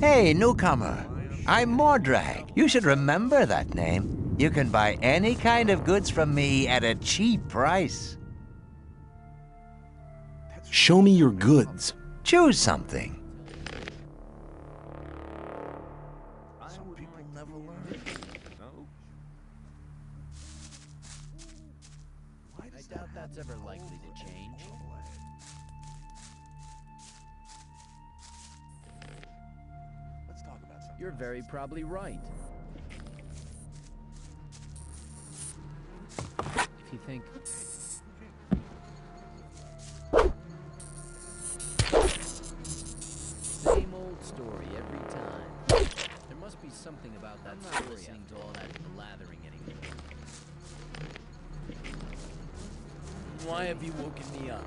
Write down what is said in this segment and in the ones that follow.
Hey, newcomer. I'm Mordrag. You should remember that name. You can buy any kind of goods from me at a cheap price. Show me your goods. Choose something. I doubt that's ever likely to change. Let's talk about something. You're very probably right. If you think... Same old story every time. There must be something about that story. Listening to all that blathering anymore. Why have you woken me up?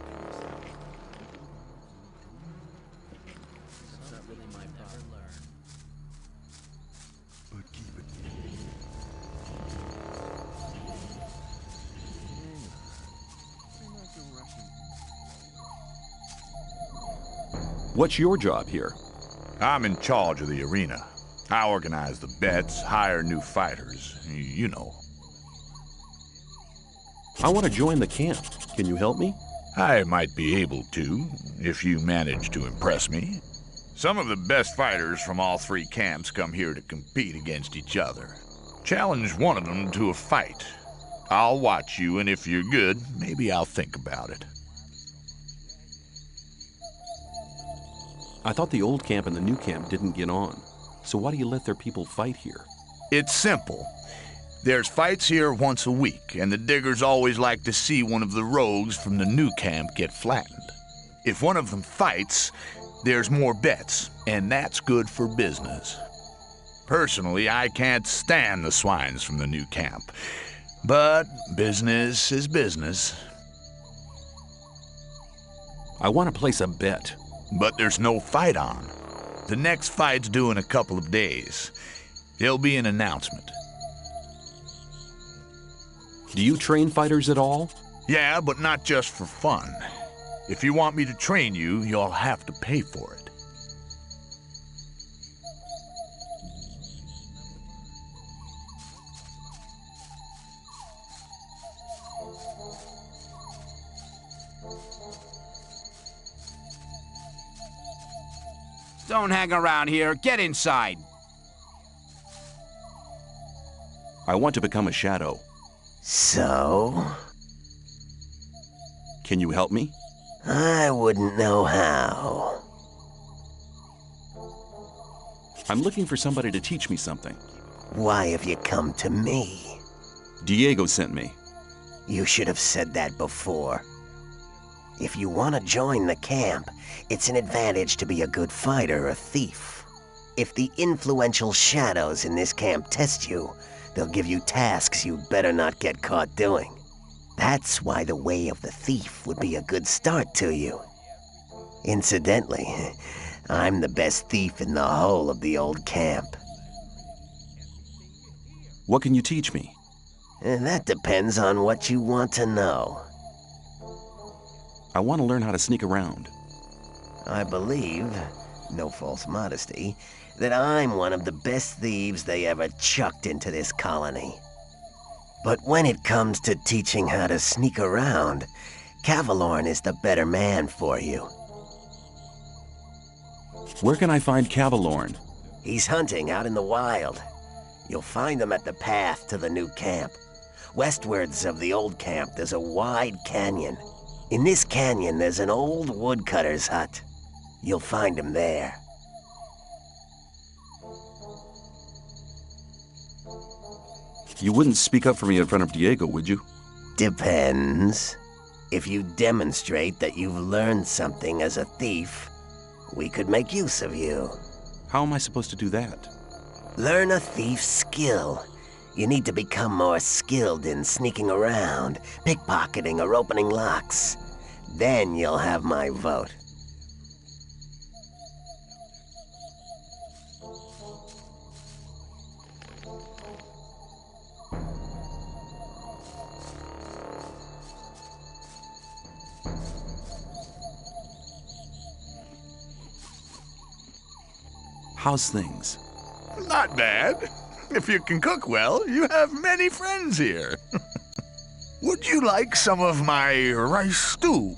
It's not really my problem. But keep it. What's your job here? I'm in charge of the arena. I organize the bets, hire new fighters, you know. I want to join the camp. Can you help me? I might be able to, if you manage to impress me. Some of the best fighters from all three camps come here to compete against each other. Challenge one of them to a fight. I'll watch you, and if you're good, maybe I'll think about it. I thought the old camp and the new camp didn't get on. So why do you let their people fight here? It's simple. There's fights here once a week, and the diggers always like to see one of the rogues from the new camp get flattened. If one of them fights, there's more bets, and that's good for business. Personally, I can't stand the swines from the new camp, but business is business. I want to place a bet. But there's no fight on. The next fight's due in a couple of days. There'll be an announcement. Do you train fighters at all? Yeah, but not just for fun. If you want me to train you, you'll have to pay for it. Don't hang around here. Get inside. I want to become a shadow. So? Can you help me? I wouldn't know how. I'm looking for somebody to teach me something. Why have you come to me? Diego sent me. You should have said that before. If you want to join the camp, it's an advantage to be a good fighter or thief. If the influential shadows in this camp test you, they'll give you tasks you'd better not get caught doing. That's why the way of the thief would be a good start to you. Incidentally, I'm the best thief in the whole of the old camp. What can you teach me? That depends on what you want to know. I want to learn how to sneak around. I believe, no false modesty, that I'm one of the best thieves they ever chucked into this colony. But when it comes to teaching how to sneak around, Cavalorn is the better man for you. Where can I find Cavalorn? He's hunting out in the wild. You'll find him at the path to the new camp. Westwards of the old camp, there's a wide canyon. In this canyon, there's an old woodcutter's hut. You'll find him there. You wouldn't speak up for me in front of Diego, would you? Depends. If you demonstrate that you've learned something as a thief, we could make use of you. How am I supposed to do that? Learn a thief's skill. You need to become more skilled in sneaking around, pickpocketing, or opening locks. Then you'll have my vote. How's things? Not bad. If you can cook well, you have many friends here. Would you like some of my rice stew?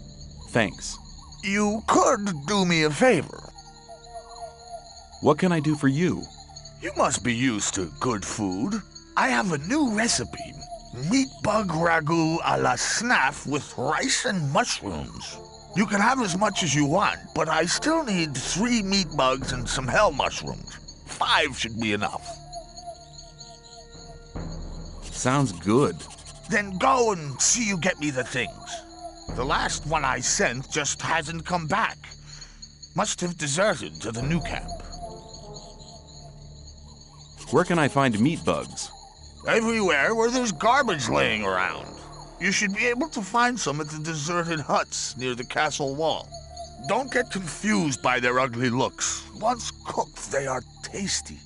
Thanks. You could do me a favor. What can I do for you? You must be used to good food. I have a new recipe. Meat bug ragu a la snaff with rice and mushrooms. You can have as much as you want, but I still need 3 meat bugs and some hell mushrooms. 5 should be enough. Sounds good. Then go and see you get me the things. The last one I sent just hasn't come back. Must have deserted to the new camp. Where can I find meat bugs? Everywhere where there's garbage laying around. You should be able to find some at the deserted huts near the castle wall. Don't get confused by their ugly looks. Once cooked, they are tasty.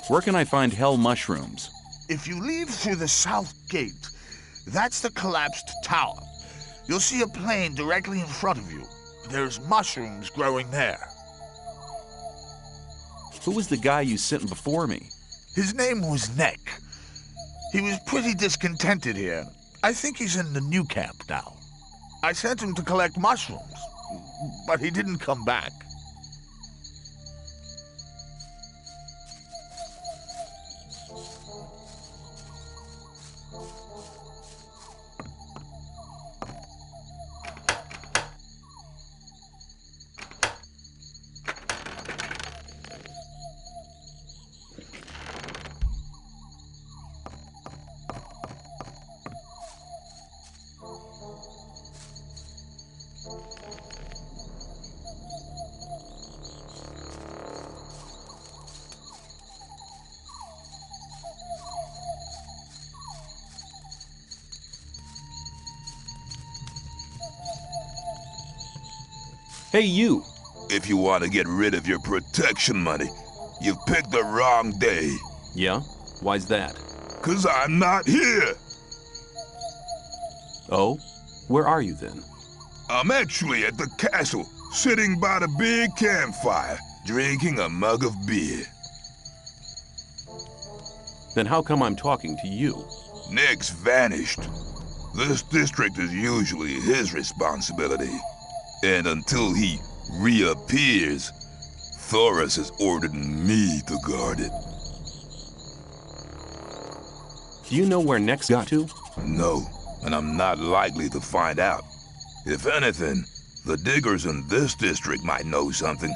Where can I find hell mushrooms? If you leave through the south gate, that's the collapsed tower. You'll see a plain directly in front of you. There's mushrooms growing there. Who was the guy you sent before me? His name was Nick. He was pretty discontented here. I think he's in the new camp now. I sent him to collect mushrooms, but he didn't come back. Hey, you! If you want to get rid of your protection money, you've picked the wrong day. Yeah? Why's that? 'Cause I'm not here. Oh? Where are you then? I'm actually at the castle, sitting by the big campfire, drinking a mug of beer. Then how come I'm talking to you? Nick's vanished. This district is usually his responsibility. And until he reappears, Thoris has ordered me to guard it. Do you know where Nex got to? No, and I'm not likely to find out. If anything, the diggers in this district might know something,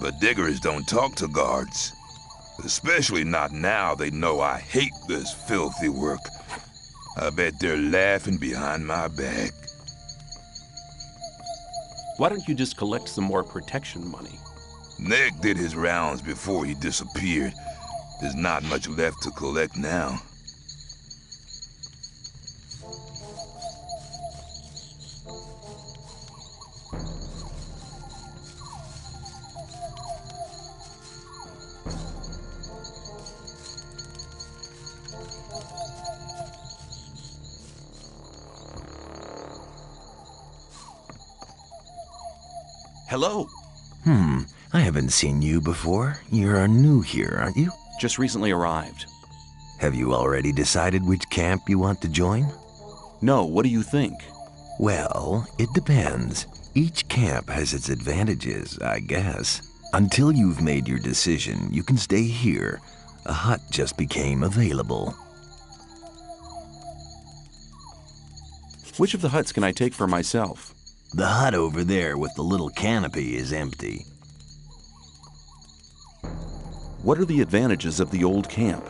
but diggers don't talk to guards. Especially not now they know I hate this filthy work. I bet they're laughing behind my back. Why don't you just collect some more protection money? Nick did his rounds before he disappeared. There's not much left to collect now. Hello? I haven't seen you before. You're new here, aren't you? Just recently arrived. Have you already decided which camp you want to join? No, what do you think? Well, it depends. Each camp has its advantages, I guess. Until you've made your decision, you can stay here. A hut just became available. Which of the huts can I take for myself? The hut over there with the little canopy is empty. What are the advantages of the old camp?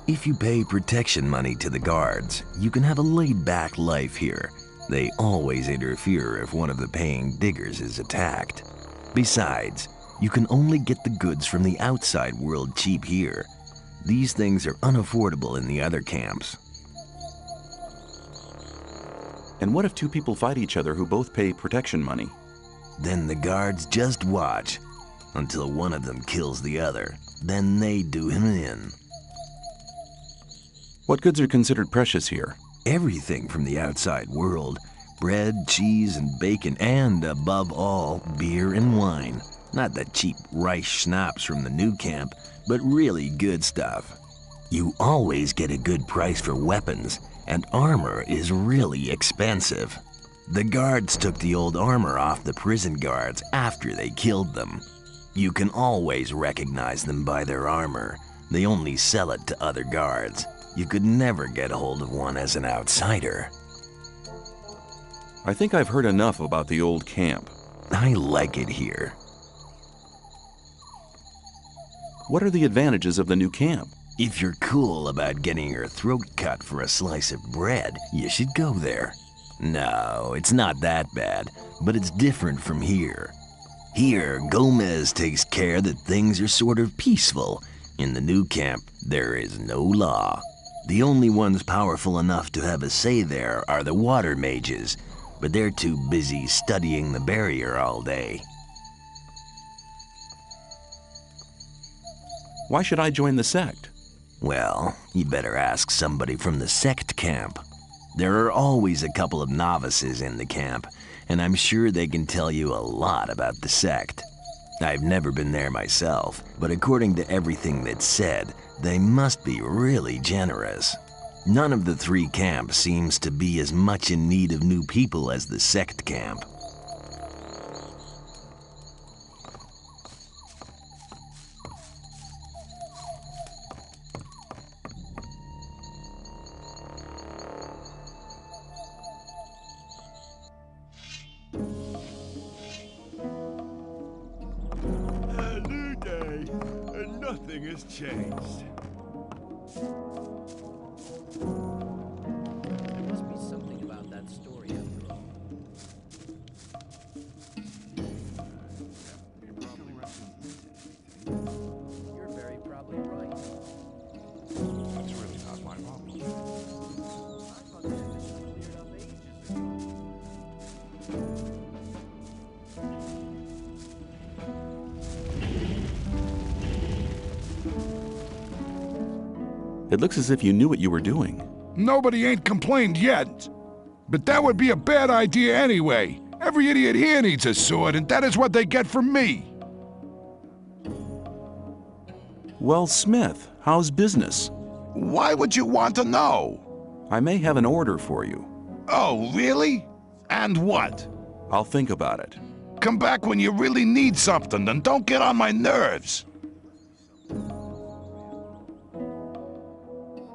If you pay protection money to the guards, you can have a laid-back life here. They always interfere if one of the paying diggers is attacked. Besides, you can only get the goods from the outside world cheap here. These things are unaffordable in the other camps. And what if two people fight each other who both pay protection money? Then the guards just watch until one of them kills the other. Then they do him in. What goods are considered precious here? Everything from the outside world. Bread, cheese, and bacon, and above all, beer and wine. Not the cheap rice schnapps from the new camp, but really good stuff. You always get a good price for weapons, and armor is really expensive. The guards took the old armor off the prison guards after they killed them. You can always recognize them by their armor. They only sell it to other guards. You could never get hold of one as an outsider. I think I've heard enough about the old camp. I like it here. What are the advantages of the new camp? If you're cool about getting your throat cut for a slice of bread, you should go there. No, it's not that bad, but it's different from here. Here, Gomez takes care that things are sort of peaceful. In the new camp, there is no law. The only ones powerful enough to have a say there are the water mages, but they're too busy studying the barrier all day. Why should I join the sect? Well, you better ask somebody from the sect camp. There are always a couple of novices in the camp, and I'm sure they can tell you a lot about the sect. I've never been there myself, but according to everything that's said, they must be really generous. None of the three camps seems to be as much in need of new people as the sect camp. New day, and nothing has changed. There must be something about that story after all. You're very probably right. That's really not my problem. I thought that had been cleared up ages ago. It looks as if you knew what you were doing. Nobody ain't complained yet. But that would be a bad idea anyway. Every idiot here needs a sword, and that is what they get from me. Well, Smith, how's business? Why would you want to know? I may have an order for you. Oh, really? And what? I'll think about it. Come back when you really need something, and don't get on my nerves.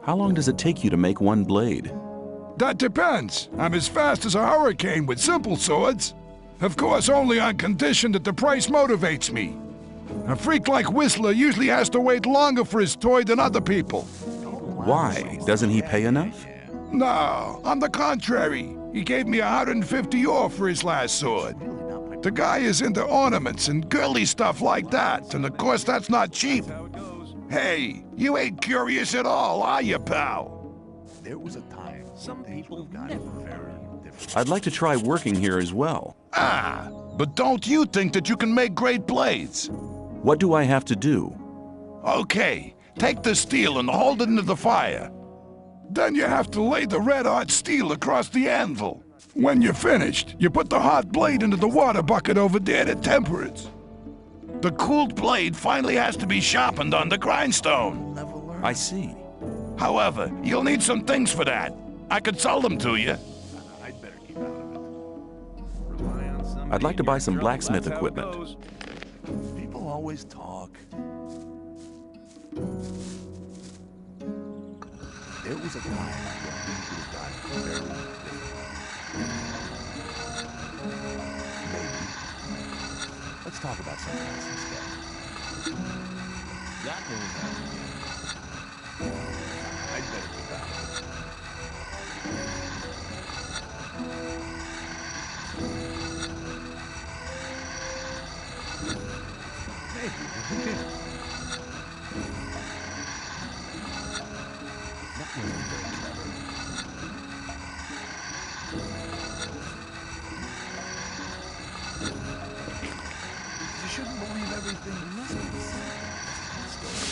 How long does it take you to make one blade? That depends. I'm as fast as a hurricane with simple swords. Of course, only on condition that the price motivates me. A freak like Whistler usually has to wait longer for his toy than other people. Why? Doesn't he pay enough? No, on the contrary. He gave me 150 ore for his last sword. The guy is into ornaments and girly stuff like that, and of course that's not cheap. Hey, you ain't curious at all, are you, pal? There was a time Some people never very different. I'd like to try working here as well. Ah, but don't you think that you can make great blades? What do I have to do? Okay, take the steel and hold it into the fire. Then you have to lay the red hot steel across the anvil. When you're finished, you put the hot blade into the water bucket over there to temper it. The cooled blade finally has to be sharpened on the grindstone. I see. However, you'll need some things for that. I could sell them to you. I'd better keep out of it. Rely on somebody I'd like to in buy your some trouble, blacksmith that's how it equipment. goes. People always talk. There was a time when people have gotten very different. Maybe. Let's talk about something else instead. That won't happen again. I'd better keep out of it. Maybe. Who cares? That wasn't very clever. You shouldn't believe everything. There must be something.